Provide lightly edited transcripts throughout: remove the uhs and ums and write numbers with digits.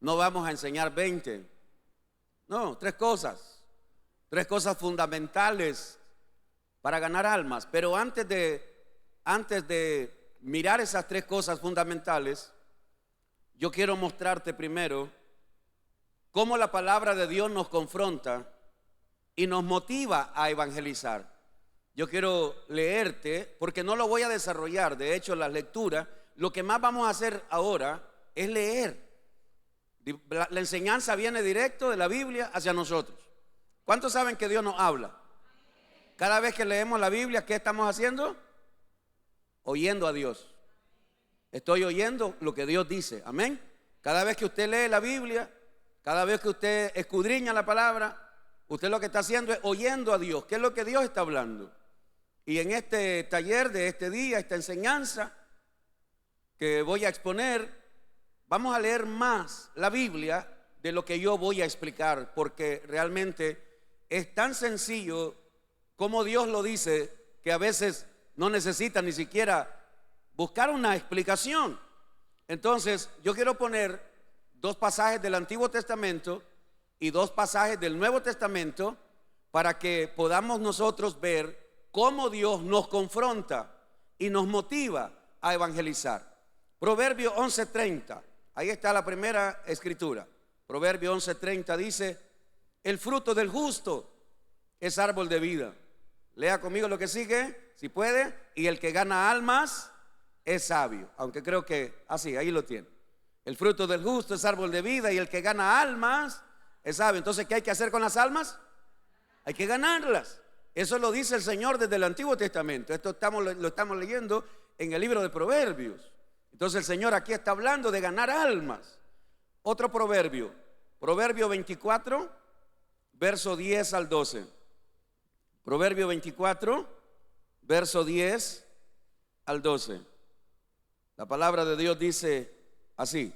no vamos a enseñar 20. No, tres cosas fundamentales para ganar almas. Pero antes de mirar esas tres cosas fundamentales, yo quiero mostrarte primero cómo la palabra de Dios nos confronta y nos motiva a evangelizar. Yo quiero leerte, porque no lo voy a desarrollar. De hecho, las lecturas, lo que más vamos a hacer ahora es leer. La enseñanza viene directo de la Biblia hacia nosotros. ¿Cuántos saben que Dios nos habla? Cada vez que leemos la Biblia, ¿qué estamos haciendo? Oyendo a Dios. Estoy oyendo lo que Dios dice. Amén. Cada vez que usted lee la Biblia, cada vez que usted escudriña la palabra, usted lo que está haciendo es oyendo a Dios. ¿Qué es lo que Dios está hablando? Y en este taller de este día, esta enseñanza que voy a exponer, vamos a leer más la Biblia de lo que yo voy a explicar, porque realmente es tan sencillo como Dios lo dice, que a veces no necesita ni siquiera buscar una explicación. Entonces, yo quiero poner dos pasajes del Antiguo Testamento y dos pasajes del Nuevo Testamento para que podamos nosotros ver cómo Dios nos confronta y nos motiva a evangelizar. Proverbio 11:30, ahí está la primera escritura. Proverbio 11:30 dice: el fruto del justo es árbol de vida. Lea conmigo lo que sigue, si puede. Y el que gana almas es sabio. Aunque creo que así, ahí lo tiene. El fruto del justo es árbol de vida y el que gana almas es sabio. Entonces, ¿qué hay que hacer con las almas? Hay que ganarlas. Eso lo dice el Señor desde el Antiguo Testamento. Esto lo estamos leyendo en el libro de Proverbios. Entonces el Señor aquí está hablando de ganar almas. Otro proverbio, Proverbio 24, verso 10 al 12. Proverbio 24, verso 10 al 12. La palabra de Dios dice así: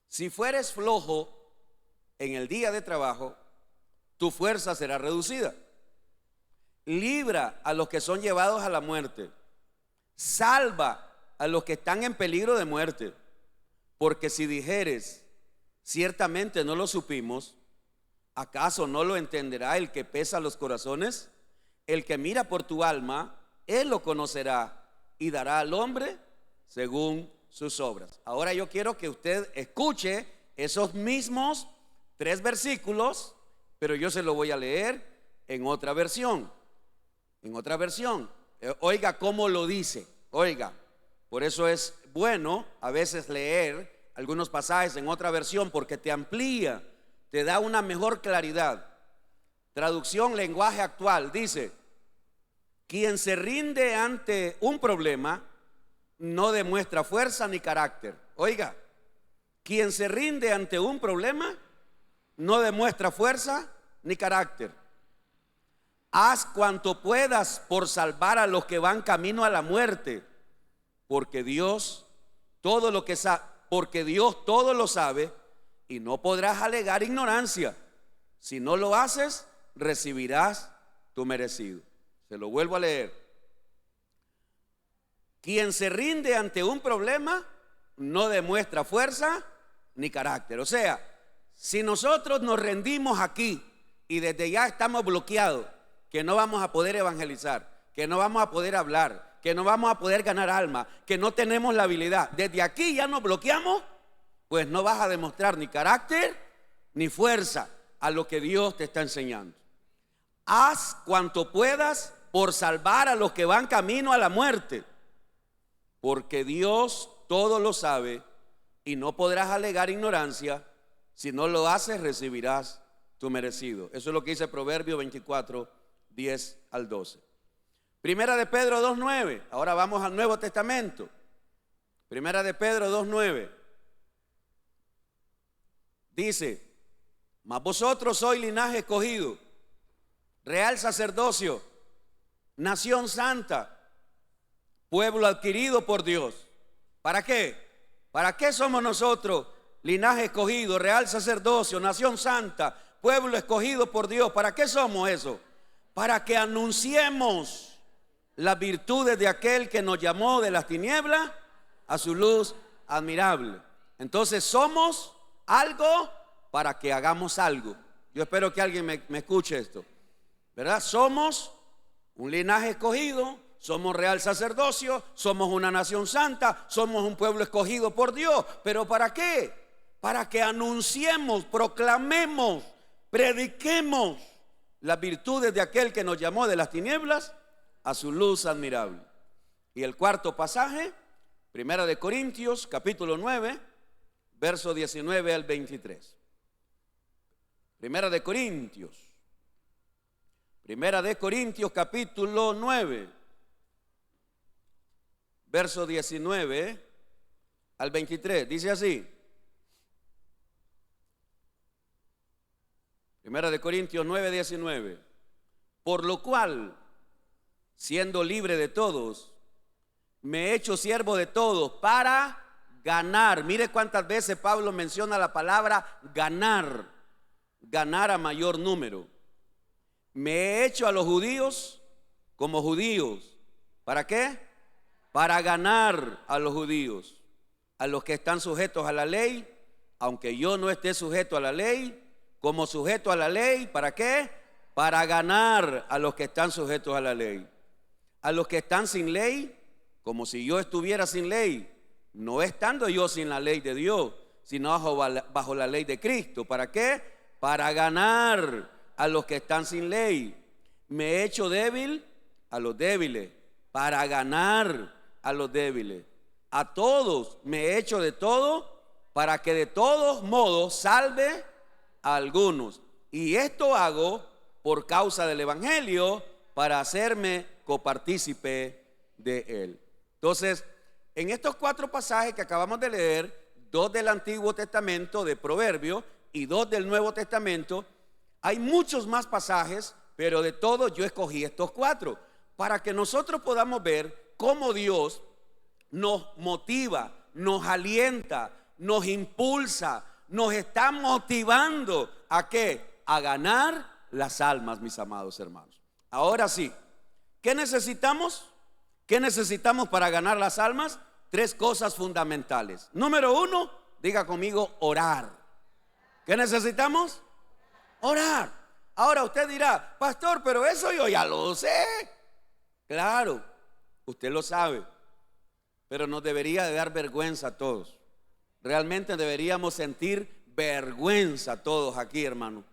si fueres flojo en el día de trabajo, tu fuerza será reducida. Libra a los que son llevados a la muerte. Salva a los que están en peligro de muerte. Porque si dijeres, ciertamente no lo supimos, ¿acaso no lo entenderá el que pesa los corazones? El que mira por tu alma, él lo conocerá y dará al hombre según sus obras. Ahora yo quiero que usted escuche esos mismos tres versículos, pero yo se lo voy a leer en otra versión. En otra versión. Oiga cómo lo dice. Oiga. Por eso es bueno a veces leer algunos pasajes en otra versión, porque te amplía, te da una mejor claridad. Traducción lenguaje actual dice: quien se rinde ante un problema no demuestra fuerza ni carácter. Oiga, quien se rinde ante un problema no demuestra fuerza ni carácter. Haz cuanto puedas por salvar a los que van camino a la muerte, porque Dios todo lo sabe y no podrás alegar ignorancia. Si no lo haces, recibirás tu merecido. Se lo vuelvo a leer. Quien se rinde ante un problema no demuestra fuerza ni carácter. O sea, si nosotros nos rendimos aquí y desde ya estamos bloqueados, que no vamos a poder evangelizar, que no vamos a poder hablar, que no vamos a poder ganar alma, que no tenemos la habilidad, desde aquí ya nos bloqueamos, pues no vas a demostrar ni carácter ni fuerza a lo que Dios te está enseñando. Haz cuanto puedas por salvar a los que van camino a la muerte, porque Dios todo lo sabe y no podrás alegar ignorancia. Si no lo haces, recibirás tu merecido. Eso es lo que dice Proverbio 24, 10 al 12. Primera de Pedro 2:9. Ahora vamos al Nuevo Testamento. Primera de Pedro 2:9. Dice: mas vosotros sois linaje escogido, real sacerdocio, nación santa, pueblo adquirido por Dios. ¿Para qué? ¿Para qué somos nosotros linaje escogido, real sacerdocio, nación santa, pueblo escogido por Dios? ¿Para qué somos eso? Para que anunciemos las virtudes de aquel que nos llamó de las tinieblas a su luz admirable. Entonces somos algo para que hagamos algo. Yo espero que alguien me escuche esto, ¿verdad? Somos un linaje escogido, somos real sacerdocio, somos una nación santa, somos un pueblo escogido por Dios. ¿Pero para qué? Para que anunciemos, proclamemos, prediquemos las virtudes de aquel que nos llamó de las tinieblas a su luz admirable. Y el cuarto pasaje, Primera de Corintios, capítulo 9, verso 19 al 23. Primera de Corintios, capítulo 9, verso 19 al 23. Dice así. Primera de Corintios 9, 19. Por lo cual, siendo libre de todos, me he hecho siervo de todos para ganar. Mire cuántas veces Pablo menciona la palabra ganar. Ganar a mayor número. Me he hecho a los judíos como judíos. ¿Para qué? Para ganar a los judíos, a los que están sujetos a la ley, aunque yo no esté sujeto a la ley, como sujeto a la ley. ¿Para qué? Para ganar a los que están sujetos a la ley. A los que están sin ley, como si yo estuviera sin ley, no estando yo sin la ley de Dios, sino bajo la ley de Cristo. ¿Para qué? Para ganar a los que están sin ley. Me he hecho débil a los débiles, para ganar a los débiles. A todos me he hecho de todo, para que de todos modos salve a algunos. Y esto hago por causa del evangelio, para hacerme copartícipe de él. Entonces, en estos 4 pasajes que acabamos de leer, 2 del Antiguo Testamento de Proverbios y 2 del Nuevo Testamento, hay muchos más pasajes, pero de todos yo escogí estos 4 para que nosotros podamos ver cómo Dios nos motiva, nos alienta, nos impulsa, nos está motivando ¿a qué? A ganar las almas, mis amados hermanos. Ahora sí, ¿qué necesitamos? ¿Qué necesitamos para ganar las almas? 3 cosas fundamentales. Número 1, diga conmigo, orar. ¿Qué necesitamos? Orar. Ahora usted dirá, pastor, pero eso yo ya lo sé. Claro, usted lo sabe, pero nos debería de dar vergüenza a todos. Realmente deberíamos sentir vergüenza a todos aquí, hermano,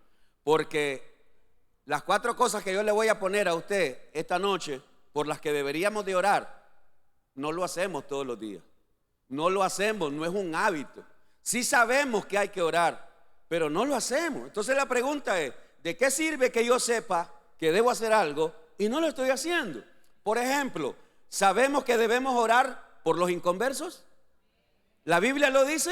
porque las 4 cosas que yo le voy a poner a usted esta noche, por las que deberíamos de orar, no lo hacemos todos los días. No lo hacemos, no es un hábito. Sí sabemos que hay que orar, pero no lo hacemos. Entonces la pregunta es, ¿de qué sirve que yo sepa que debo hacer algo y no lo estoy haciendo? Por ejemplo, ¿sabemos que debemos orar por los inconversos? ¿La Biblia lo dice?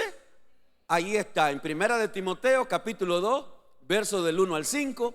Ahí está, en Primera de Timoteo, capítulo 2, versos del 1 al 5,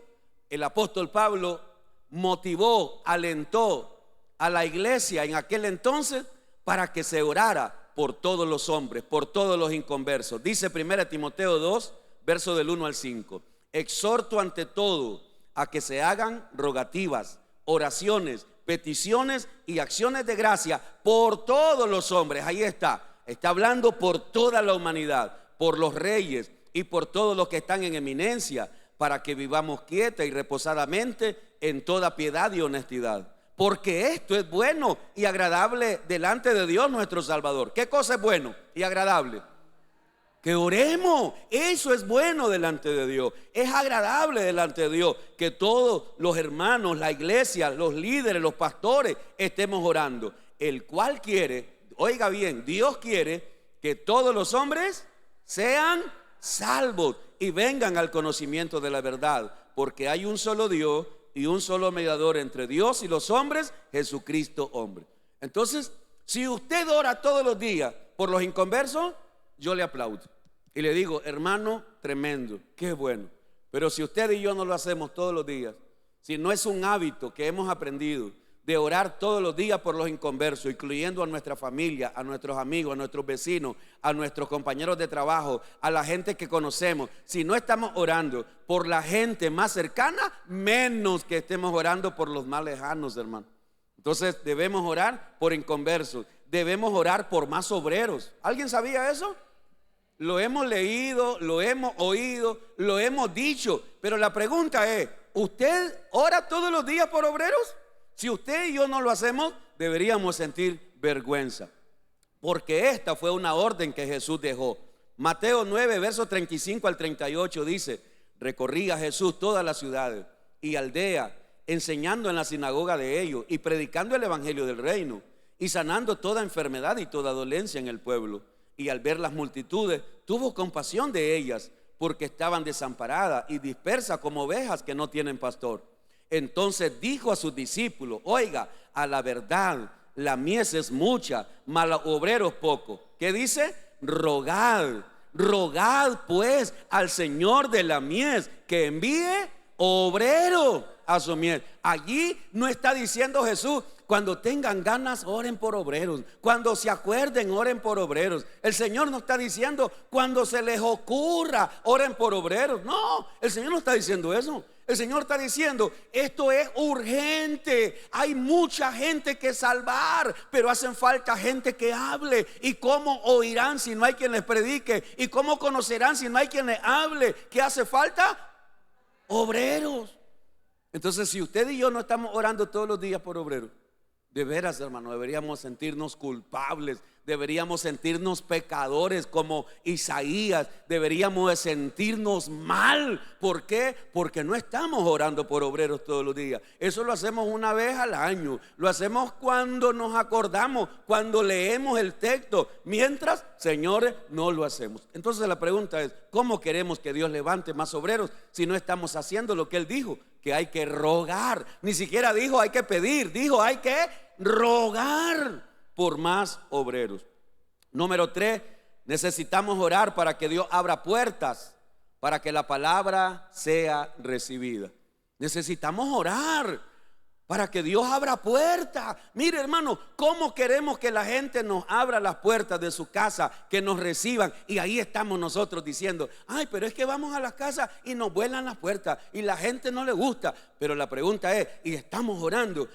el apóstol Pablo motivó, alentó a la iglesia en aquel entonces para que se orara por todos los hombres, por todos los inconversos. Dice 1 Timoteo 2, verso del 1 al 5. Exhorto ante todo a que se hagan rogativas, oraciones, peticiones y acciones de gracia por todos los hombres. Ahí está hablando por toda la humanidad, por los reyes y por todos los que están en eminencia, para que vivamos quieta y reposadamente en toda piedad y honestidad. Porque esto es bueno y agradable delante de Dios nuestro Salvador. ¿Qué cosa es bueno y agradable? Que oremos. Eso es bueno delante de Dios. Es agradable delante de Dios que todos los hermanos, la iglesia, los líderes, los pastores estemos orando. El cual quiere, oiga bien, Dios quiere que todos los hombres sean salvos y vengan al conocimiento de la verdad. Porque hay un solo Dios y un solo mediador entre Dios y los hombres, Jesucristo hombre. Entonces, si usted ora todos los días por los inconversos, yo le aplaudo y le digo, hermano, tremendo, qué bueno. Pero si usted y yo no lo hacemos todos los días, si no es un hábito que hemos aprendido de orar todos los días por los inconversos, incluyendo a nuestra familia, a nuestros amigos, a nuestros vecinos, a nuestros compañeros de trabajo, a la gente que conocemos, si no estamos orando por la gente más cercana, menos que estemos orando por los más lejanos, hermano. Entonces debemos orar por inconversos, debemos orar por más obreros. ¿Alguien sabía eso? lo hemos leído, lo hemos oído, lo hemos dicho, pero la pregunta es, ¿usted ora todos los días por obreros? Si usted y yo no lo hacemos, deberíamos sentir vergüenza, porque esta fue una orden que Jesús dejó. Mateo 9, versos 35 al 38 dice: recorría Jesús todas las ciudades y aldeas, enseñando en la sinagoga de ellos y predicando el evangelio del reino y sanando toda enfermedad y toda dolencia en el pueblo. Y al ver las multitudes, tuvo compasión de ellas, porque estaban desamparadas y dispersas como ovejas que no tienen pastor. Entonces dijo a sus discípulos: oiga, a la verdad, la mies es mucha, mas los obreros pocos. ¿Qué dice? Rogad pues al Señor de la mies que envíe obreros a su mies. Allí no está diciendo Jesús: cuando tengan ganas, oren por obreros. Cuando se acuerden, oren por obreros. El Señor no está diciendo: cuando se les ocurra, oren por obreros. No, el Señor no está diciendo eso. El Señor está diciendo: esto es urgente. Hay mucha gente que salvar, pero hacen falta gente que hable. ¿Y cómo oirán si no hay quien les predique? ¿Y cómo conocerán si no hay quien les hable? ¿Qué hace falta? Obreros. Entonces, si usted y yo no estamos orando todos los días por obreros, de veras, hermano, deberíamos sentirnos culpables, deberíamos sentirnos pecadores como Isaías, deberíamos sentirnos mal. ¿Por qué? Porque no estamos orando por obreros todos los días. Eso lo hacemos una vez al año, lo hacemos cuando nos acordamos, cuando leemos el texto. Mientras, señores, no lo hacemos. Entonces la pregunta es: ¿cómo queremos que Dios levante más obreros si no estamos haciendo lo que Él dijo? Que hay que rogar. Ni siquiera dijo hay que pedir, dijo hay que rogar por más obreros. Número 3, necesitamos orar para que Dios abra puertas para que la palabra sea recibida. Necesitamos orar para que Dios abra puertas. Mire, hermano, ¿cómo queremos que la gente nos abra las puertas de su casa, que nos reciban? Y ahí estamos nosotros diciendo: ay, pero es que vamos a la casa y nos vuelan las puertas y la gente no le gusta. Pero la pregunta es: y estamos orando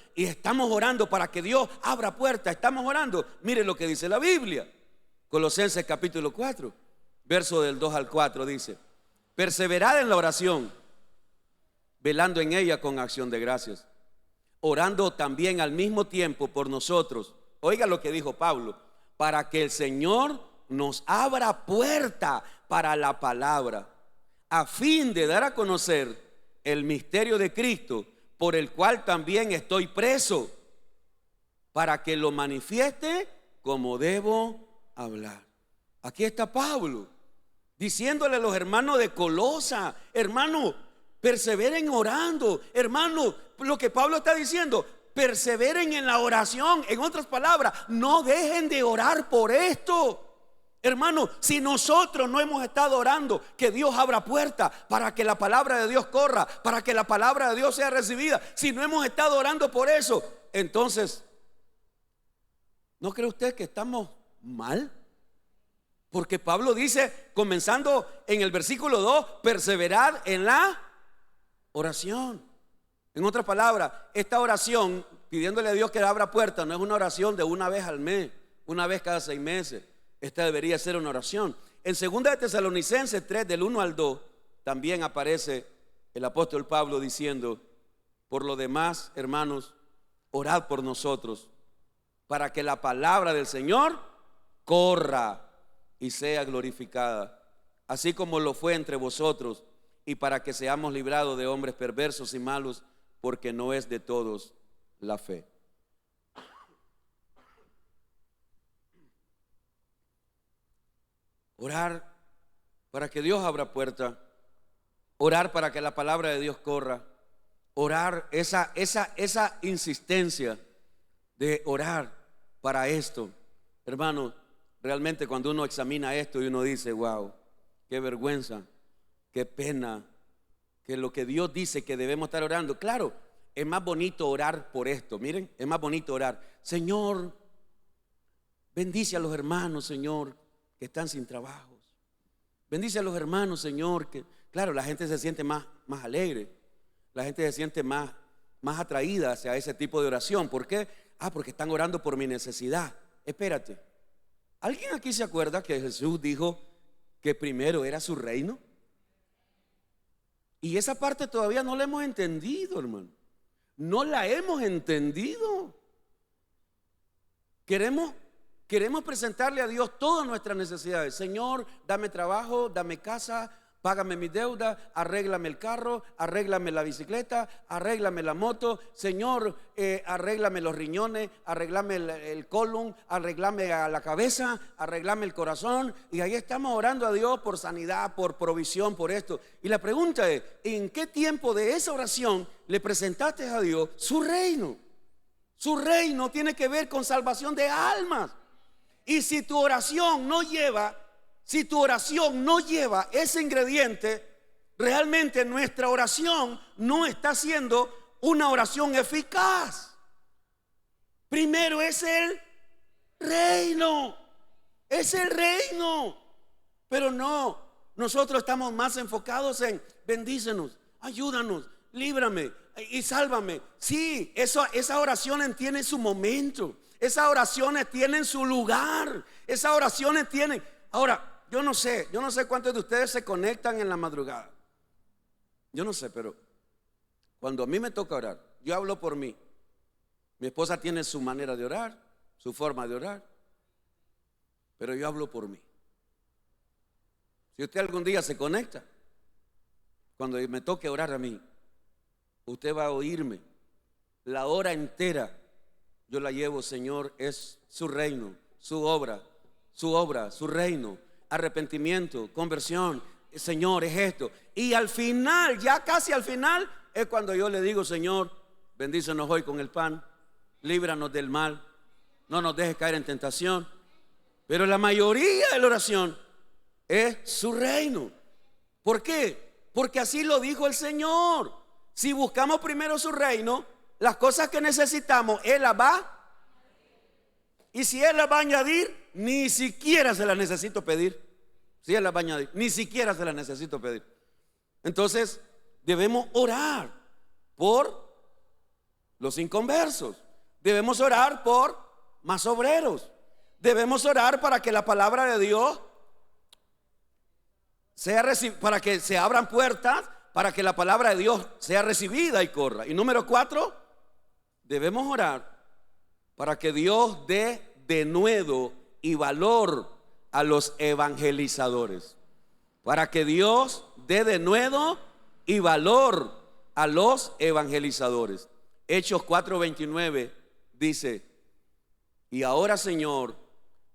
para que Dios abra puertas. Estamos orando. Mire lo que dice la Biblia. Colosenses capítulo 4, verso del 2 al 4 dice: perseverad en la oración, velando en ella con acción de gracias, orando también al mismo tiempo por nosotros. Oiga lo que dijo Pablo: para que el Señor nos abra puerta para la palabra, a fin de dar a conocer el misterio de Cristo, por el cual también estoy preso, para que lo manifieste como debo hablar. Aquí está Pablo diciéndole a los hermanos de Colosa: hermano, perseveren orando. Hermano, lo que Pablo está diciendo: perseveren en la oración. En otras palabras, no dejen de orar por esto. Hermano, si nosotros no hemos estado orando que Dios abra puertas para que la palabra de Dios corra, para que la palabra de Dios sea recibida, si no hemos estado orando por eso, entonces, ¿no cree usted que estamos mal? Porque Pablo dice, comenzando en el versículo 2: perseverad en la oración. En otras palabras, esta oración pidiéndole a Dios que abra puertas no es una oración de una vez al mes, una vez cada 6 meses. Esta debería ser una oración. En 2 de Tesalonicenses 3, del 1 al 2, también aparece el apóstol Pablo diciendo: por lo demás, hermanos, orad por nosotros, para que la palabra del Señor corra y sea glorificada, así como lo fue entre vosotros, y para que seamos librados de hombres perversos y malos, porque no es de todos la fe. Orar para que Dios abra puerta, orar para que la palabra de Dios corra, orar, esa insistencia de orar para esto. Hermano, realmente cuando uno examina esto y uno dice: wow, qué vergüenza, qué pena, que lo que Dios dice que debemos estar orando. Claro, es más bonito orar por esto. Miren, es más bonito orar: Señor, bendice a los hermanos, Señor, que están sin trabajos. Bendice a los hermanos, Señor, que claro, la gente se siente más alegre, la gente se siente más atraída hacia ese tipo de oración. ¿Por qué? Porque están orando por mi necesidad. Espérate, ¿alguien aquí se acuerda que Jesús dijo que primero era su reino. Y esa parte todavía no la hemos entendido, hermano. No la hemos entendido. Queremos presentarle a Dios todas nuestras necesidades. Señor, dame trabajo, dame casa, págame mi deuda, arréglame el carro, arréglame la bicicleta, arréglame la moto. Señor, arréglame los riñones, arréglame el colon, arréglame a la cabeza, arréglame el corazón. Y ahí estamos orando a Dios por sanidad, por provisión, por esto. Y la pregunta es, ¿en qué tiempo de esa oración le presentaste a Dios su reino? Su reino tiene que ver con salvación de almas. Y si tu oración no lleva ese ingrediente, realmente nuestra oración no está siendo una oración eficaz. Primero es el reino. Es el reino. Pero no, nosotros estamos más enfocados en bendícenos, ayúdanos, líbrame y sálvame. Sí, esas oraciones tienen su momento. Esas oraciones tienen su lugar. Esas oraciones tienen. Ahora, yo no sé cuántos de ustedes se conectan en la madrugada. Yo no sé, pero cuando a mí me toca orar, yo hablo por mí. Mi esposa tiene su manera de orar, su forma de orar, pero yo hablo por mí. Si usted algún día se conecta, cuando me toque orar a mí, usted va a oírme la hora entera. Yo la llevo, Señor, es su reino, su obra, su reino, arrepentimiento, conversión. Señor, es esto. Y al final, ya casi al final, es cuando yo le digo, Señor, bendícenos hoy con el pan, líbranos del mal, no nos dejes caer en tentación. Pero la mayoría de la oración es su reino. ¿Por qué? Porque así lo dijo el Señor. Si buscamos primero su reino, las cosas que necesitamos, Él las va. Y si Él las va a añadir, ni siquiera se las necesito pedir. Si Él las va a añadir, ni siquiera se las necesito pedir. Entonces, debemos orar por los inconversos. Debemos orar por más obreros. Debemos orar para que la palabra de Dios sea para que se abran puertas, para que la palabra de Dios sea recibida y corra. Y número 4, debemos orar para que Dios dé denuedo y valor a los evangelizadores. Para que Dios dé denuedo y valor a los evangelizadores. Hechos 4:29 dice: y ahora, Señor,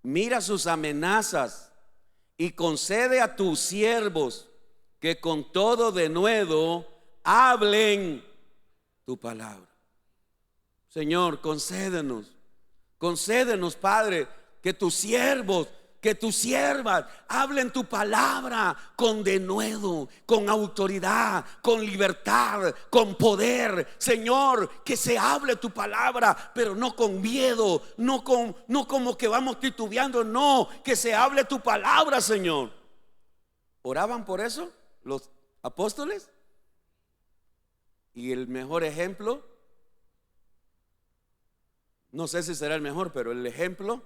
mira sus amenazas y concede a tus siervos que con todo denuedo hablen tu palabra. Señor, concédenos, Padre, que tus siervos, que tus siervas hablen tu palabra con denuedo, con autoridad, con libertad, con poder. Señor, que se hable tu palabra, pero no con miedo, no como que vamos titubeando, no, que se hable tu palabra, Señor. ¿Oraban por eso los apóstoles? Y el mejor ejemplo, no sé si será el mejor, pero el ejemplo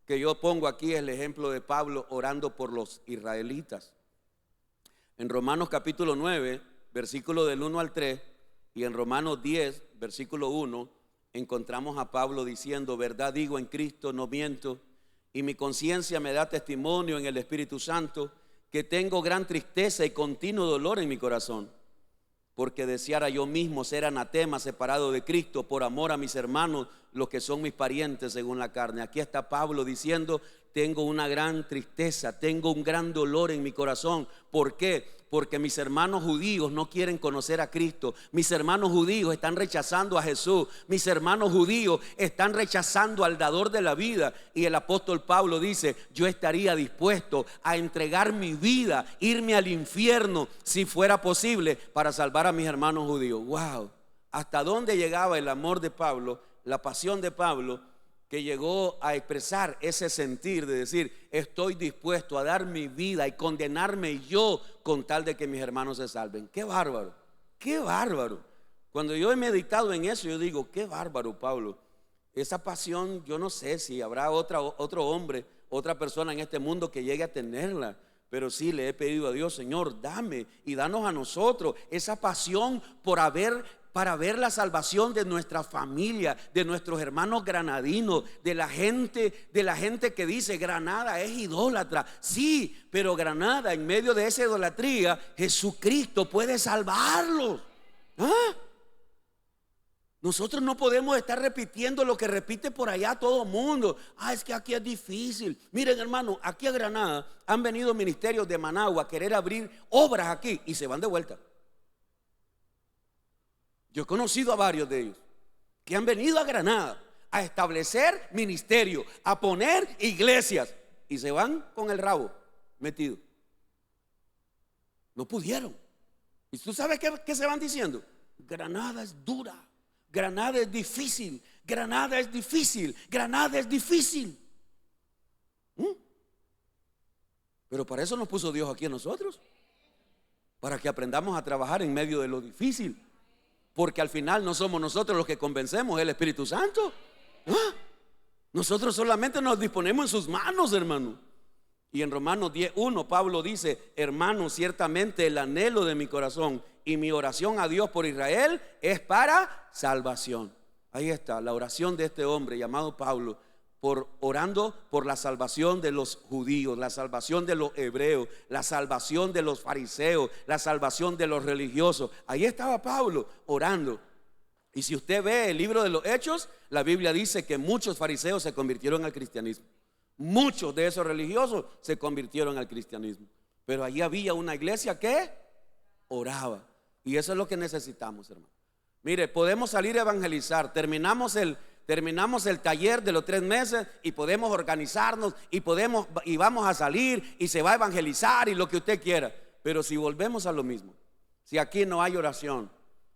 que yo pongo aquí es el ejemplo de Pablo orando por los israelitas. En Romanos capítulo 9, versículo del 1 al 3, y en Romanos 10, versículo 1, encontramos a Pablo diciendo: verdad digo en Cristo, no miento, y mi conciencia me da testimonio en el Espíritu Santo, que tengo gran tristeza y continuo dolor en mi corazón, porque deseara yo mismo ser anatema, separado de Cristo, por amor a mis hermanos, los que son mis parientes según la carne. Aquí está Pablo diciendo: tengo una gran tristeza, tengo un gran dolor en mi corazón. ¿Por qué? Porque mis hermanos judíos no quieren conocer a Cristo. Mis hermanos judíos están rechazando a Jesús. Mis hermanos judíos están rechazando al dador de la vida. Y el apóstol Pablo dice: yo estaría dispuesto a entregar mi vida, irme al infierno si fuera posible, para salvar a mis hermanos judíos. Wow, hasta dónde llegaba el amor de Pablo, la pasión de Pablo, que llegó a expresar ese sentir de decir: estoy dispuesto a dar mi vida y condenarme yo con tal de que mis hermanos se salven. Qué bárbaro, qué bárbaro. Cuando yo he meditado en eso, yo digo: qué bárbaro, Pablo. Esa pasión, yo no sé si habrá otro hombre, otra persona en este mundo que llegue a tenerla, pero sí le he pedido a Dios: Señor, dame y danos a nosotros esa pasión para ver la salvación de nuestra familia, de nuestros hermanos granadinos, de la gente que dice Granada es idólatra. Sí, pero Granada, en medio de esa idolatría, Jesucristo puede salvarlos. ¿Ah? Nosotros no podemos estar repitiendo lo que repite por allá todo el mundo. Es que aquí es difícil. Miren, hermano, aquí a Granada han venido ministerios de Managua a querer abrir obras aquí y se van de vuelta. Yo he conocido a varios de ellos que han venido a Granada a establecer ministerio, a poner iglesias, y se van con el rabo metido. No pudieron. ¿Y tú sabes qué se van diciendo? Granada es dura, Granada es difícil, Granada es difícil, Granada es difícil. Pero para eso nos puso Dios aquí a nosotros, para que aprendamos a trabajar en medio de lo difícil. Porque al final no somos nosotros los que convencemos, es el Espíritu Santo. Nosotros solamente nos disponemos en sus manos, hermano. Y en Romanos 10:1 Pablo dice: hermano, ciertamente el anhelo de mi corazón y mi oración a Dios por Israel es para salvación. Ahí está la oración de este hombre llamado Pablo, orando por la salvación de los judíos, la salvación de los hebreos, la salvación de los fariseos, la salvación de los religiosos. Ahí estaba Pablo orando. Y si usted ve el libro de los Hechos, la Biblia dice que muchos fariseos se convirtieron al cristianismo. Muchos de esos religiosos se convirtieron al cristianismo. Pero allí había una iglesia que oraba. Y eso es lo que necesitamos, hermano. Mire, podemos salir a evangelizar. Terminamos el taller de los 3 meses y podemos organizarnos y vamos a salir y se va a evangelizar y lo que usted quiera. Pero si volvemos a lo mismo, si aquí no hay oración,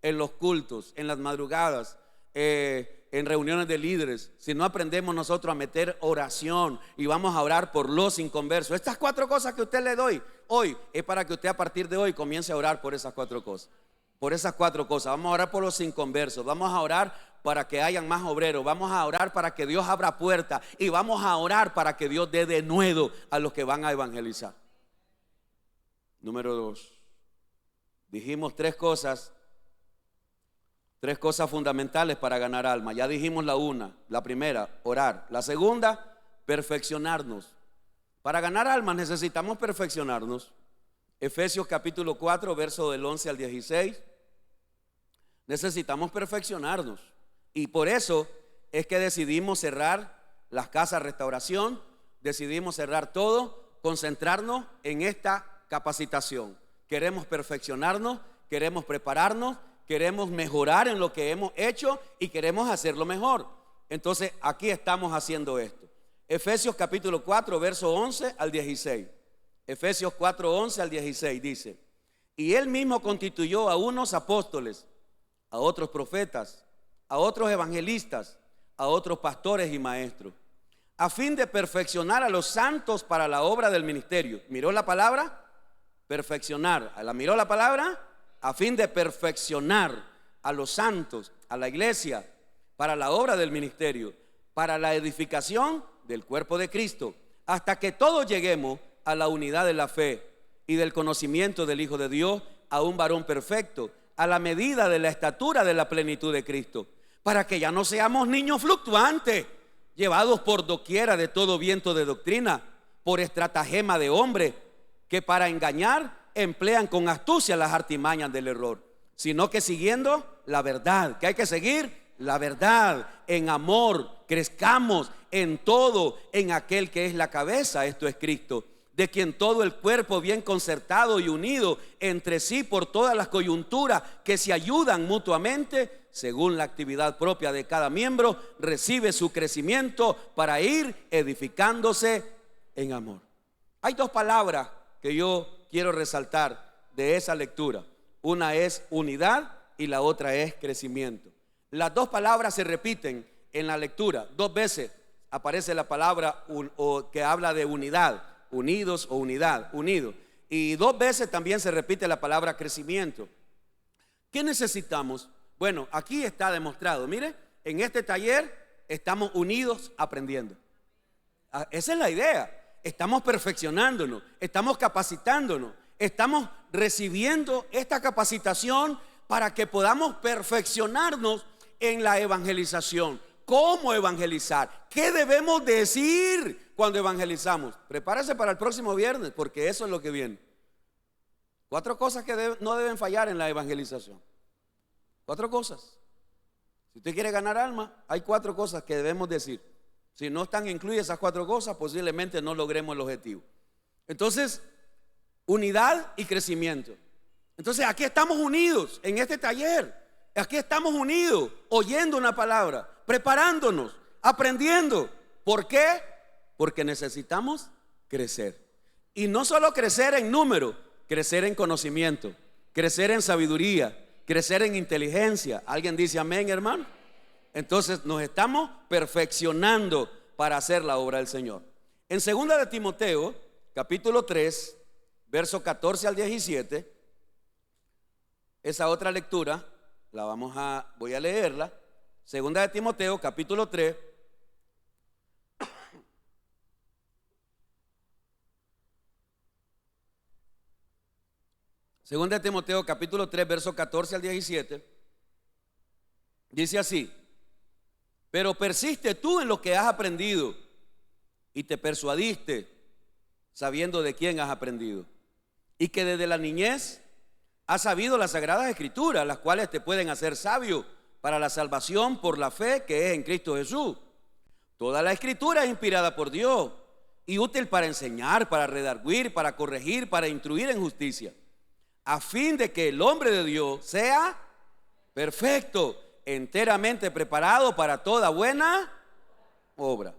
en los cultos, en las madrugadas, en reuniones de líderes, si no aprendemos nosotros a meter oración y vamos a orar por los inconversos, estas 4 cosas que usted le doy hoy es para que usted a partir de hoy comience a orar por esas 4 cosas. Por esas 4 cosas. Vamos a orar por los inconversos, vamos a orar para que hayan más obreros, vamos a orar para que Dios abra puertas y vamos a orar para que Dios dé denuedo a los que van a evangelizar. Número 2, dijimos 3 cosas fundamentales para ganar alma. Ya dijimos la primera, orar. La segunda, perfeccionarnos. Para ganar alma necesitamos perfeccionarnos. Efesios capítulo 4, verso del 11 al 16. Necesitamos perfeccionarnos. Y por eso es que decidimos cerrar las casas restauración, decidimos cerrar todo, concentrarnos en esta capacitación. Queremos perfeccionarnos, queremos prepararnos, queremos mejorar en lo que hemos hecho y queremos hacerlo mejor. Entonces aquí estamos haciendo esto. Efesios capítulo 4, verso 11 al 16. Efesios 4, 11 al 16 dice: y él mismo constituyó a unos apóstoles, a otros profetas, a otros evangelistas, a otros pastores y maestros, a fin de perfeccionar a los santos para la obra del ministerio. ¿Miró la palabra? Perfeccionar. ¿La miró la palabra? A fin de perfeccionar a los santos, a la iglesia, para la obra del ministerio, para la edificación del cuerpo de Cristo, hasta que todos lleguemos a la unidad de la fe y del conocimiento del Hijo de Dios, a un varón perfecto, a la medida de la estatura de la plenitud de Cristo, para que ya no seamos niños fluctuantes, llevados por doquiera de todo viento de doctrina, por estratagema de hombre, que para engañar emplean con astucia las artimañas del error, sino que siguiendo la verdad, que hay que seguir la verdad, en amor, crezcamos en todo en aquel que es la cabeza, esto es Cristo, de quien todo el cuerpo bien concertado y unido entre sí por todas las coyunturas que se ayudan mutuamente, según la actividad propia de cada miembro, recibe su crecimiento para ir edificándose en amor. Hay 2 palabras que yo quiero resaltar de esa lectura. Una es unidad y la otra es crecimiento. Las 2 palabras se repiten en la lectura. 2 veces aparece la palabra que habla de unidad, unidos o unidad, unido. Y 2 veces también se repite la palabra crecimiento. ¿Qué necesitamos? Bueno, aquí está demostrado. Mire, en este taller estamos unidos aprendiendo. Esa es la idea. Estamos perfeccionándonos, estamos capacitándonos, estamos recibiendo esta capacitación para que podamos perfeccionarnos en la evangelización. ¿Cómo evangelizar? ¿Qué debemos decir cuando evangelizamos? Prepárese para el próximo viernes, porque eso es lo que viene. 4 cosas que no deben fallar en la evangelización. 4 cosas. Si usted quiere ganar alma, hay 4 cosas que debemos decir. Si no están incluidas esas 4 cosas, posiblemente no logremos el objetivo. Entonces, unidad y crecimiento. Entonces, aquí estamos unidos en este taller. Aquí estamos unidos, oyendo una palabra, preparándonos, aprendiendo. ¿Por qué? Porque necesitamos crecer. Y no solo crecer en número, crecer en conocimiento, crecer en sabiduría, crecer en inteligencia. ¿Alguien dice amén, hermano? Entonces nos estamos perfeccionando para hacer la obra del Señor. En 2 de Timoteo, capítulo 3, verso 14 al 17, esa otra lectura voy a leerla. 2 de Timoteo, capítulo 3. Segunda de Timoteo capítulo 3 verso 14 al 17 dice así: pero persiste tú en lo que has aprendido y te persuadiste, sabiendo de quién has aprendido, y que desde la niñez has sabido las sagradas escrituras, las cuales te pueden hacer sabio para la salvación por la fe que es en Cristo Jesús. Toda la escritura es inspirada por Dios y útil para enseñar, para redarguir, para corregir, para instruir en justicia, a fin de que el hombre de Dios sea perfecto, enteramente preparado para toda buena obra.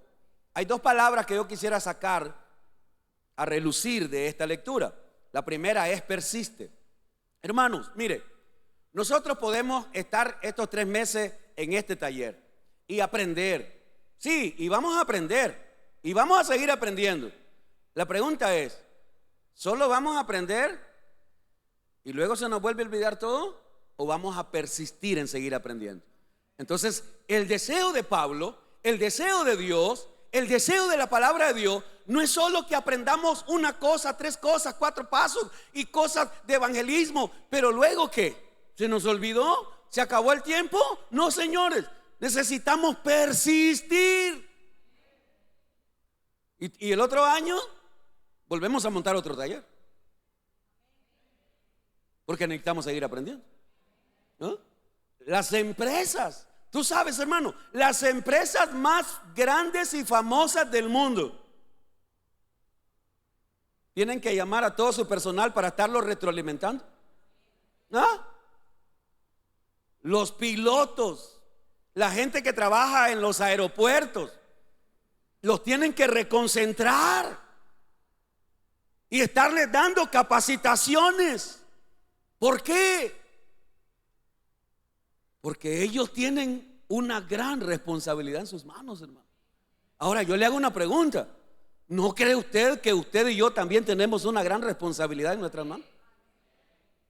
Hay 2 palabras que yo quisiera sacar a relucir de esta lectura. La primera es persiste. Hermanos, mire, nosotros podemos estar estos 3 meses en este taller y aprender. Sí, y vamos a aprender y vamos a seguir aprendiendo. La pregunta es, ¿solo vamos a aprender y luego se nos vuelve a olvidar todo? ¿O vamos a persistir en seguir aprendiendo? Entonces, el deseo de Pablo, el deseo de Dios, el deseo de la palabra de Dios no es solo que aprendamos una cosa, 3 cosas, 4 pasos y cosas de evangelismo, pero luego ¿qué? ¿Se nos olvidó? ¿Se acabó el tiempo? No, señores, necesitamos persistir. Y el otro año volvemos a montar otro taller, porque necesitamos seguir aprendiendo, ¿no? Las empresas, tú sabes, hermano, las empresas más grandes y famosas del mundo tienen que llamar a todo su personal para estarlo retroalimentando, ¿ah? Los pilotos, la gente que trabaja en los aeropuertos, los tienen que reconcentrar y estarles dando capacitaciones. ¿Por qué? Porque ellos tienen una gran responsabilidad en sus manos, hermano. Ahora yo le hago una pregunta: ¿no cree usted que usted y yo también tenemos una gran responsabilidad en nuestras manos?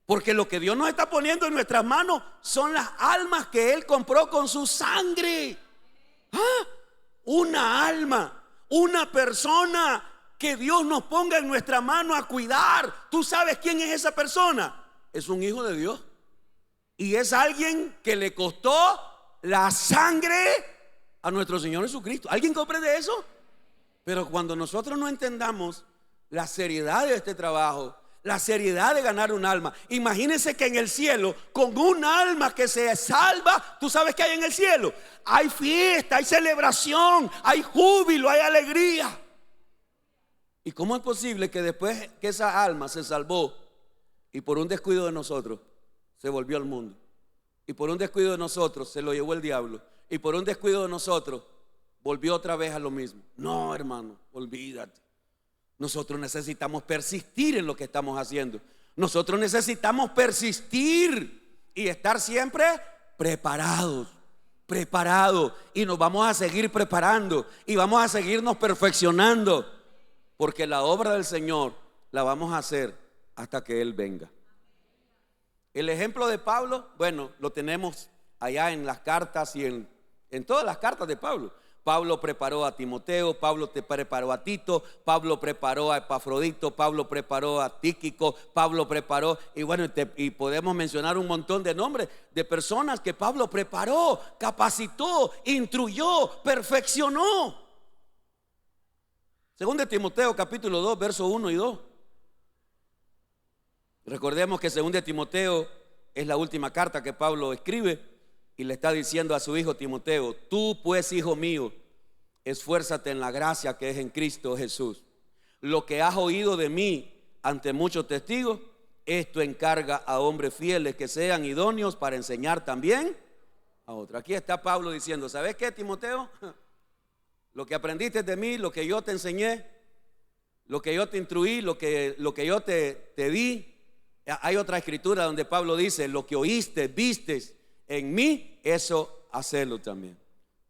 Porque lo que Dios nos está poniendo en nuestras manos son las almas que Él compró con su sangre. ¿Ah? Una alma, una persona que Dios nos ponga en nuestra mano a cuidar. ¿Tú sabes quién es esa persona? Es un hijo de Dios. Y es alguien que le costó la sangre a nuestro Señor Jesucristo. ¿Alguien comprende eso? Pero cuando nosotros no entendamos la seriedad de este trabajo, la seriedad de ganar un alma, imagínense que en el cielo, con un alma que se salva, ¿tú sabes qué hay en el cielo? Hay fiesta, hay celebración, hay júbilo, hay alegría. ¿Y cómo es posible que después que esa alma se salvó y por un descuido de nosotros se volvió al mundo, y por un descuido de nosotros se lo llevó el diablo, y por un descuido de nosotros volvió otra vez a lo mismo? No, hermano, olvídate. Nosotros necesitamos persistir en lo que estamos haciendo. Nosotros necesitamos persistir y estar siempre preparados, y nos vamos a seguir preparando y vamos a seguirnos perfeccionando, porque la obra del Señor la vamos a hacer hasta que Él venga. El ejemplo de Pablo, bueno, lo tenemos allá en las cartas y en todas las cartas de Pablo. Pablo preparó a Timoteo, Pablo te preparó a Tito, Pablo preparó a Epafrodito, Pablo preparó a Tíquico, Pablo preparó, y bueno, y podemos mencionar un montón de nombres de personas que Pablo preparó, capacitó, instruyó, perfeccionó. Según de Timoteo capítulo 2, verso 1 y 2. Recordemos que según de Timoteo es la última carta que Pablo escribe. Y le está diciendo a su hijo Timoteo: tú pues, hijo mío, esfuérzate en la gracia que es en Cristo Jesús. Lo que has oído de mí ante muchos testigos, esto encarga a hombres fieles que sean idóneos para enseñar también a otros. Aquí está Pablo diciendo: ¿sabes qué, Timoteo? Lo que aprendiste de mí, lo que yo te enseñé, lo que yo te instruí, lo que yo te di. Hay otra escritura donde Pablo dice: lo que oíste, vistes en mí, eso hacelo también.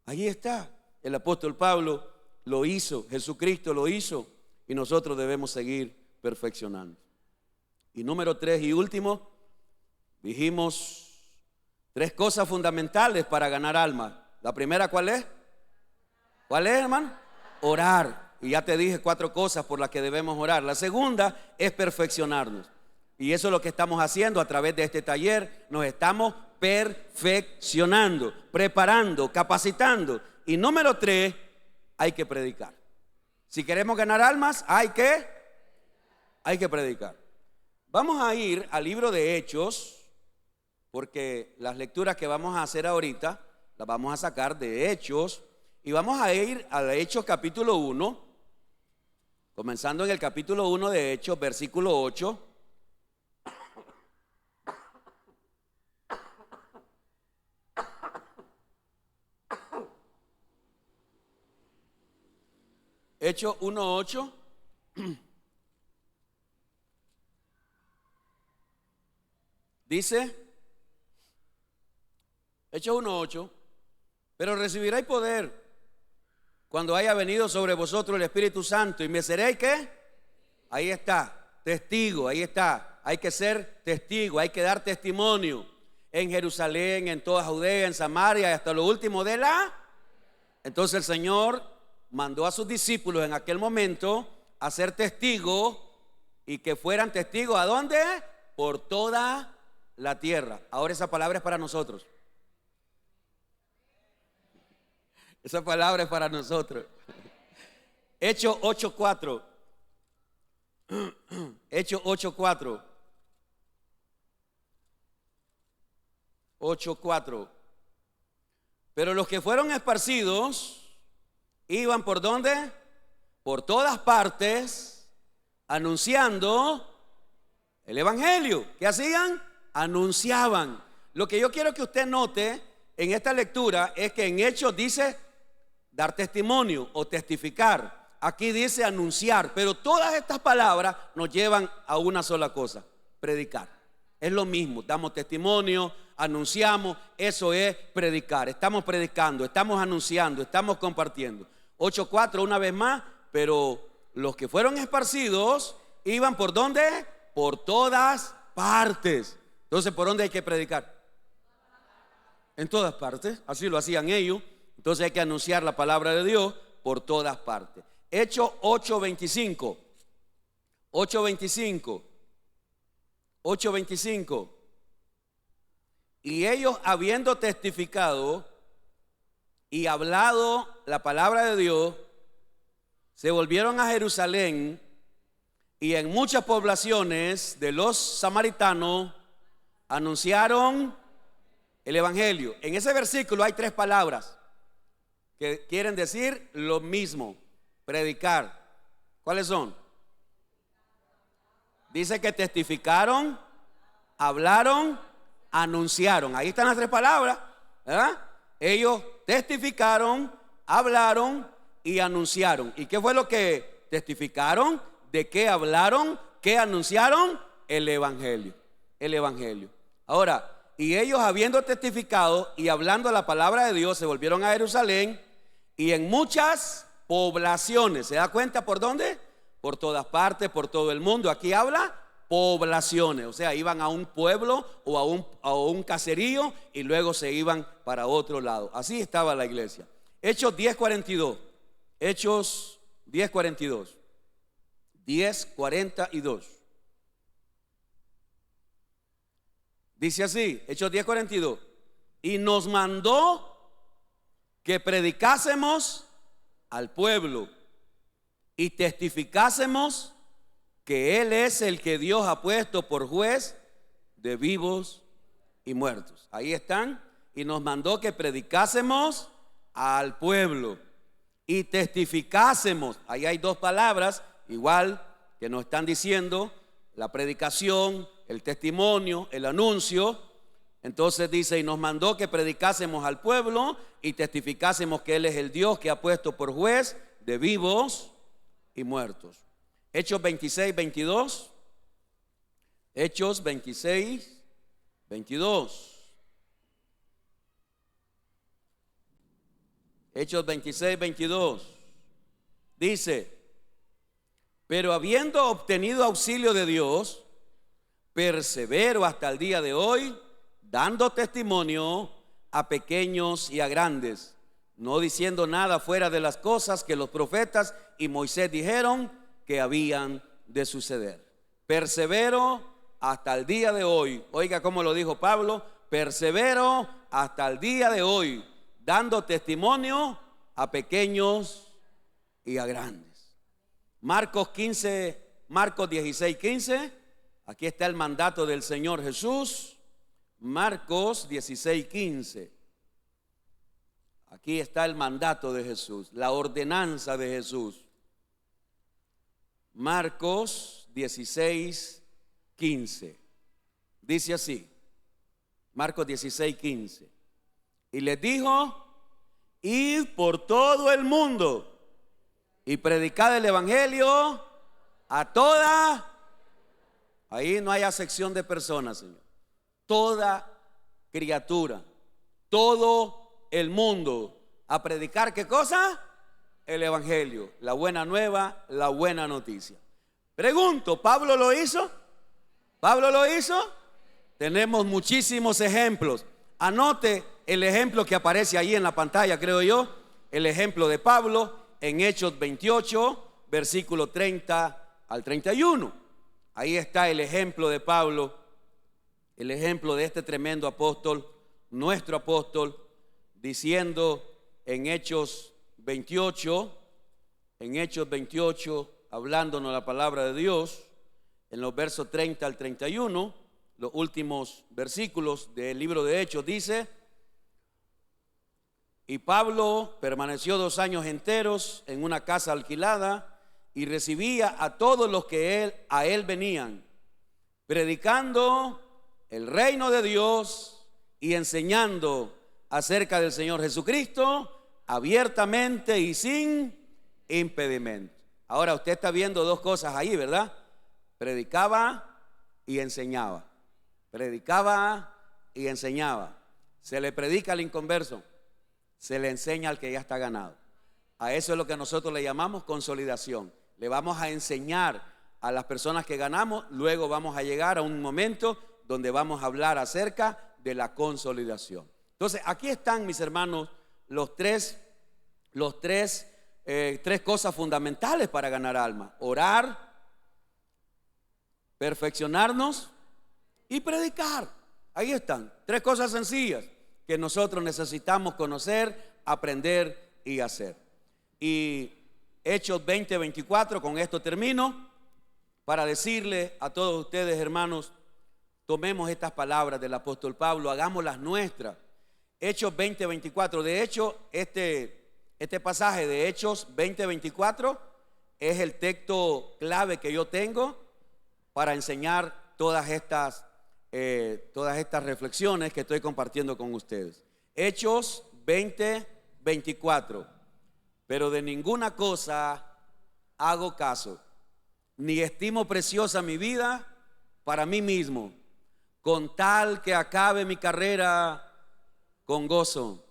Ahí está. El apóstol Pablo lo hizo, Jesucristo lo hizo, y nosotros debemos seguir perfeccionando. Y número 3 y último, dijimos 3 cosas fundamentales para ganar almas. La primera, ¿cuál es? ¿Cuál es, hermano? Orar. Y ya te dije 4 cosas por las que debemos orar. La segunda es perfeccionarnos. Y eso es lo que estamos haciendo a través de este taller. Nos estamos perfeccionando, preparando, capacitando. Y número 3, hay que predicar. Si queremos ganar almas, hay que predicar. Vamos a ir al libro de Hechos, porque las lecturas que vamos a hacer ahorita las vamos a sacar de Hechos. Y vamos a ir a Hechos capítulo 1, comenzando en el capítulo 1 de Hechos, versículo 8. Hechos 1:8. Dice, Hechos 1:8: pero recibiréis poder cuando haya venido sobre vosotros el Espíritu Santo, y me seréis, ¿qué? Ahí está, testigo, ahí está. Hay que ser testigo, hay que dar testimonio en Jerusalén, en toda Judea, en Samaria y hasta lo último de la. Entonces el Señor mandó a sus discípulos en aquel momento a ser testigos, y que fueran testigos ¿a dónde? Por toda la tierra. Ahora esa palabra es para nosotros. Esa palabra es para nosotros. Hechos 8:4. Hechos 8:4. 8:4. Pero los que fueron esparcidos iban ¿por dónde? Por todas partes, anunciando el evangelio. ¿Qué hacían? Anunciaban. Lo que yo quiero que usted note en esta lectura es que en Hechos dice dar testimonio o testificar. Aquí dice anunciar, pero todas estas palabras nos llevan a una sola cosa: predicar. Es lo mismo, damos testimonio, anunciamos, eso es predicar. Estamos predicando, estamos anunciando, estamos compartiendo. 8:4 una vez más. Pero los que fueron esparcidos iban ¿por dónde? Por todas partes. Entonces, ¿por dónde hay que predicar? En todas partes. Así lo hacían ellos. Entonces hay que anunciar la palabra de Dios por todas partes. Hechos 8:25. 8:25. 8:25. Y ellos, habiendo testificado y hablado la palabra de Dios, se volvieron a Jerusalén, y en muchas poblaciones de los samaritanos anunciaron el evangelio. En ese versículo hay 3 palabras que quieren decir lo mismo: predicar. ¿Cuáles son? Dice que testificaron, hablaron, anunciaron. Ahí están las 3 palabras, ¿verdad? Ellos testificaron, hablaron y anunciaron. ¿Y qué fue lo que testificaron? ¿De qué hablaron? ¿Qué anunciaron? El evangelio. El evangelio. Ahora, y ellos, habiendo testificado y hablando la palabra de Dios, se volvieron a Jerusalén, y en muchas poblaciones. ¿Se da cuenta por dónde? Por todas partes, por todo el mundo. Aquí habla poblaciones, o sea, iban a un pueblo o a un caserío y luego se iban para otro lado. Así estaba la iglesia. Hechos 10:42. Hechos 10:42. 10:42. Dice así, Hechos 10:42. Y nos mandó que predicásemos al pueblo y testificásemos que Él es el que Dios ha puesto por juez de vivos y muertos. Ahí están. Y nos mandó que predicásemos al pueblo y testificásemos. Ahí hay dos palabras igual que nos están diciendo: la predicación, el testimonio, el anuncio. Entonces dice, y nos mandó que predicásemos al pueblo y testificásemos que Él es el Dios que ha puesto por juez de vivos y muertos. Hechos 26:22. Hechos 26:22. Hechos 26:22. Dice, pero habiendo obtenido auxilio de Dios, persevero hasta el día de hoy, dando testimonio a pequeños y a grandes, no diciendo nada fuera de las cosas que los profetas y Moisés dijeron que habían de suceder. Persevero hasta el día de hoy. Oiga cómo lo dijo Pablo: persevero hasta el día de hoy, dando testimonio a pequeños y a grandes. Marcos 16:15. Aquí está el mandato del Señor Jesús. Marcos 16:15. Aquí está el mandato de Jesús, la ordenanza de Jesús. Marcos 16:15. Dice así, Marcos 16:15. Y les dijo: id por todo el mundo y predicad el evangelio a toda. Ahí no hay acepción de personas, Señor. Toda criatura, todo el mundo, a predicar ¿qué cosa? El evangelio, la buena nueva, la buena noticia. Pregunto, ¿Pablo lo hizo? ¿Pablo lo hizo? Tenemos muchísimos ejemplos. Anote el ejemplo que aparece ahí en la pantalla, creo yo, el ejemplo de Pablo en Hechos 28, versículo 30 al 31. Ahí está el ejemplo de Pablo, el ejemplo de este tremendo apóstol, nuestro apóstol, diciendo en Hechos 28, hablándonos la palabra de Dios, en los versos 30 al 31, los últimos versículos del libro de Hechos, dice: y Pablo permaneció 2 años enteros en una casa alquilada y recibía a todos los que a él venían, predicando el reino de Dios y enseñando acerca del Señor Jesucristo abiertamente y sin impedimento. Ahora usted está viendo dos cosas ahí, ¿verdad? Predicaba y enseñaba. Predicaba y enseñaba. Se le predica al inconverso, se le enseña al que ya está ganado. A eso es lo que nosotros le llamamos consolidación. Le vamos a enseñar a las personas que ganamos, luego vamos a llegar a un momento donde vamos a hablar acerca de la consolidación. Entonces, aquí están, mis hermanos, tres cosas fundamentales para ganar almas: orar, perfeccionarnos y predicar. Ahí están, 3 cosas sencillas que nosotros necesitamos conocer, aprender y hacer. Y Hechos 20:24, con esto termino, para decirle a todos ustedes, hermanos, tomemos estas palabras del apóstol Pablo, hagámoslas nuestras. Hechos 20:24. De hecho, este pasaje de Hechos 20:24 es el texto clave que yo tengo para enseñar todas estas reflexiones que estoy compartiendo con ustedes. Hechos 20:24. Pero de ninguna cosa hago caso, ni estimo preciosa mi vida para mí mismo, con tal que acabe mi carrera con gozo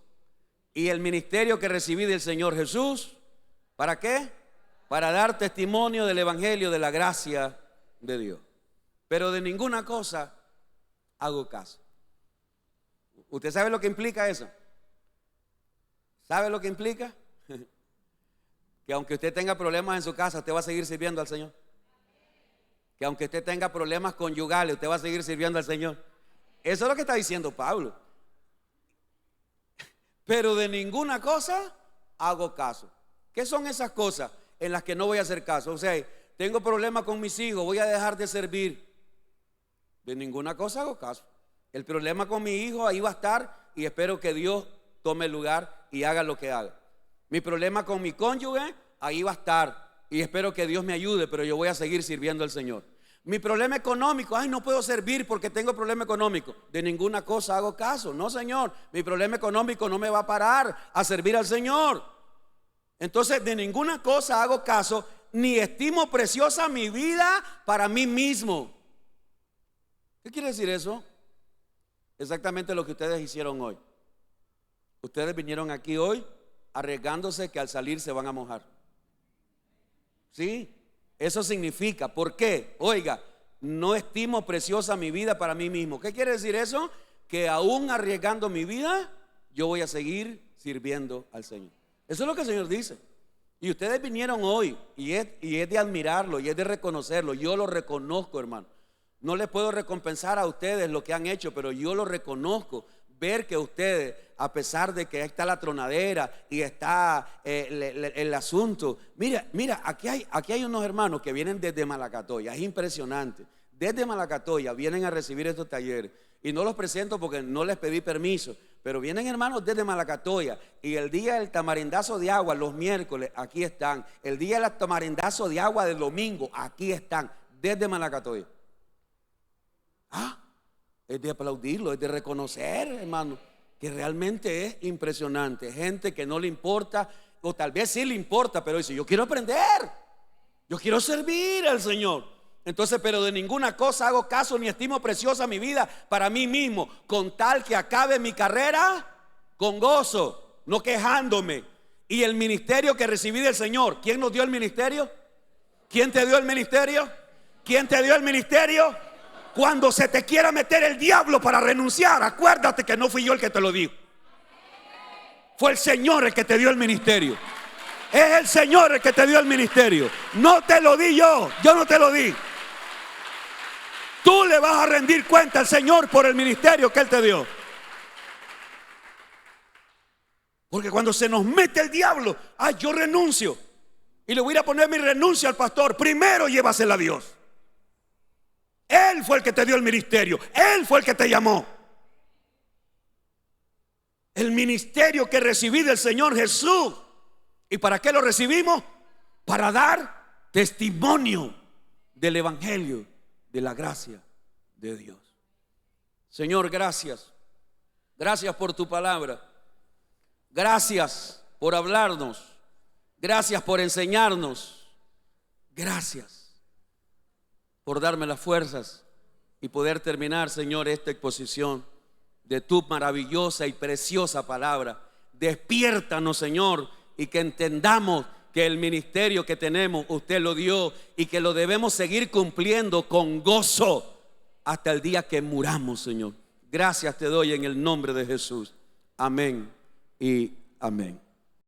y el ministerio que recibí del Señor Jesús. ¿Para qué? Para dar testimonio del evangelio de la gracia de Dios. Pero de ninguna cosa hago caso. ¿Usted sabe lo que implica eso? ¿Sabe lo que implica? Que aunque usted tenga problemas en su casa, usted va a seguir sirviendo al Señor. Que aunque usted tenga problemas conyugales, usted va a seguir sirviendo al Señor. Eso es lo que está diciendo Pablo. Pero de ninguna cosa hago caso. ¿Qué son esas cosas en las que no voy a hacer caso? O sea, tengo problemas con mis hijos, voy a dejar de servir. De ninguna cosa hago caso. El problema con mi hijo ahí va a estar y espero que Dios tome el lugar y haga lo que haga. Mi problema con mi cónyuge ahí va a estar y espero que Dios me ayude, pero yo voy a seguir sirviendo al Señor. Mi problema económico, ay, no puedo servir porque tengo problema económico. De ninguna cosa hago caso. No, Señor, mi problema económico no me va a parar a servir al Señor. Entonces, de ninguna cosa hago caso, ni estimo preciosa mi vida para mí mismo. ¿Qué quiere decir eso? Exactamente lo que ustedes hicieron hoy. Ustedes vinieron aquí hoy arriesgándose que al salir se van a mojar. ¿Sí? Eso significa, ¿por qué? Oiga, no estimo preciosa mi vida para mí mismo. ¿Qué quiere decir eso? Que aún arriesgando mi vida, yo voy a seguir sirviendo al Señor. Eso es lo que el Señor dice. Y ustedes vinieron hoy y es de admirarlo y es de reconocerlo. Yo lo reconozco, hermano. No les puedo recompensar a ustedes lo que han hecho, pero yo lo reconozco. Ver que ustedes, a pesar de que está la tronadera y está el asunto, mira, aquí hay unos hermanos que vienen desde Malacatoya. Es impresionante. Desde Malacatoya vienen a recibir estos talleres. Y no los presento porque no les pedí permiso, pero vienen hermanos desde Malacatoya. Y el día del tamarindazo de agua, los miércoles, aquí están. El día del tamarindazo de agua del domingo, aquí están, desde Malacatoya. Es de aplaudirlo, es de reconocer, hermano, que realmente es impresionante. Gente que no le importa, o tal vez sí le importa, pero dice: yo quiero aprender, yo quiero servir al Señor. Entonces, pero de ninguna cosa hago caso, ni estimo preciosa mi vida para mí mismo, con tal que acabe mi carrera con gozo, no quejándome. Y el ministerio que recibí del Señor, ¿quién nos dio el ministerio? ¿Quién te dio el ministerio? ¿Quién te dio el ministerio? Cuando se te quiera meter el diablo para renunciar, acuérdate que no fui yo el que te lo dijo. Fue el Señor el que te dio el ministerio. Es el Señor el que te dio el ministerio. No te lo di yo no te lo di. Tú le vas a rendir cuenta al Señor por el ministerio que Él te dio. Porque cuando se nos mete el diablo, ay, yo renuncio y le voy a ir a poner mi renuncia al pastor. Primero llévasela a Dios. Él fue el que te dio el ministerio. Él fue el que te llamó. El ministerio que recibí del Señor Jesús. ¿Y para qué lo recibimos? Para dar testimonio del evangelio, de la gracia de Dios. Señor, gracias. Gracias por tu palabra. Gracias por hablarnos. Gracias por enseñarnos. Gracias por darme las fuerzas y poder terminar, Señor, esta exposición de tu maravillosa y preciosa palabra. Despiértanos, Señor, y que entendamos que el ministerio que tenemos, usted lo dio y que lo debemos seguir cumpliendo con gozo hasta el día que muramos, Señor. Gracias te doy en el nombre de Jesús. Amén y amén.